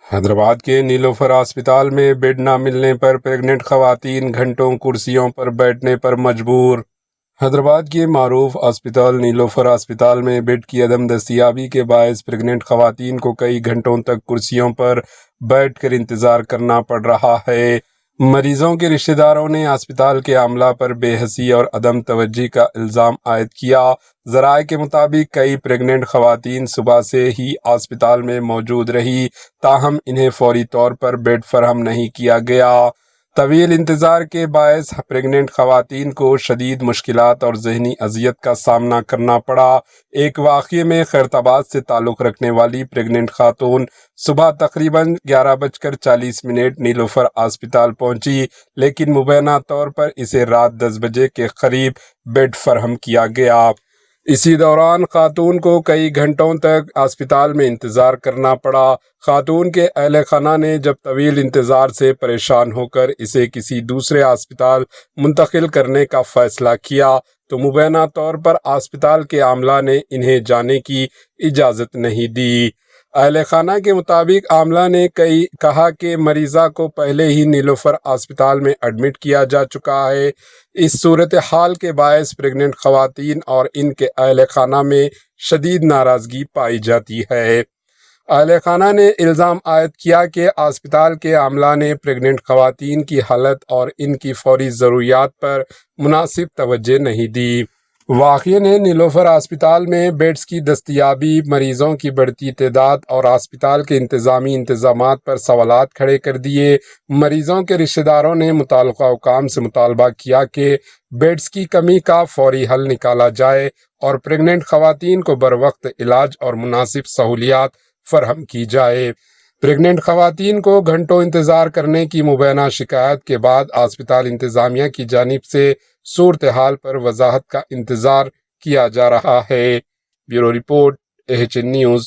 حیدرآباد کے نیلوفر ہسپتال میں بیڈ نہ ملنے پر پریگننٹ خواتین گھنٹوں کرسیوں پر بیٹھنے پر مجبور۔ حیدرآباد کے معروف ہسپتال نیلوفر ہسپتال میں بیڈ کی عدم دستیابی کے باعث پریگننٹ خواتین کو کئی گھنٹوں تک کرسیوں پر بیٹھ کر انتظار کرنا پڑ رہا ہے۔ مریضوں کے رشتہ داروں نے ہسپتال کے عملہ پر بے حسی اور عدم توجہی کا الزام عائد کیا۔ ذرائع کے مطابق کئی پریگننٹ خواتین صبح سے ہی ہسپتال میں موجود رہی، تاہم انہیں فوری طور پر بیڈ فراہم نہیں کیا گیا۔ طویل انتظار کے باعث پریگننٹ خواتین کو شدید مشکلات اور ذہنی اذیت کا سامنا کرنا پڑا۔ ایک واقعے میں خیرتآباد سے تعلق رکھنے والی پریگننٹ خاتون صبح تقریباً 11:40 نیلوفر ہسپتال پہنچی، لیکن مبینہ طور پر اسے رات 10 بجے کے قریب بیڈ فراہم کیا گیا۔ اسی دوران خاتون کو کئی گھنٹوں تک ہسپتال میں انتظار کرنا پڑا۔ خاتون کے اہل خانہ نے جب طویل انتظار سے پریشان ہو کر اسے کسی دوسرے ہسپتال منتقل کرنے کا فیصلہ کیا تو مبینہ طور پر ہسپتال کے عملہ نے انہیں جانے کی اجازت نہیں دی۔ اہل خانہ کے مطابق عاملہ نے کہا کہ مریضہ کو پہلے ہی نیلوفر ہسپتال میں ایڈمٹ کیا جا چکا ہے۔ اس صورتحال کے باعث پریگننٹ خواتین اور ان کے اہل خانہ میں شدید ناراضگی پائی جاتی ہے۔ اہل خانہ نے الزام عائد کیا کہ ہسپتال کے عملہ نے پریگننٹ خواتین کی حالت اور ان کی فوری ضروریات پر مناسب توجہ نہیں دی۔ واقعے نے نیلوفر ہسپتال میں بیڈز کی دستیابی، مریضوں کی بڑھتی تعداد اور ہسپتال کے انتظامی انتظامات پر سوالات کھڑے کر دیے۔ مریضوں کے رشتہ داروں نے متعلقہ حکام سے مطالبہ کیا کہ بیڈز کی کمی کا فوری حل نکالا جائے اور پریگننٹ خواتین کو بروقت علاج اور مناسب سہولیات فراہم کی جائے۔ پریگننٹ خواتین کو گھنٹوں انتظار کرنے کی مبینہ شکایت کے بعد ہسپتال انتظامیہ کی جانب سے صورتحال پر وضاحت کا انتظار کیا جا رہا ہے۔ Bureau report, AHN news.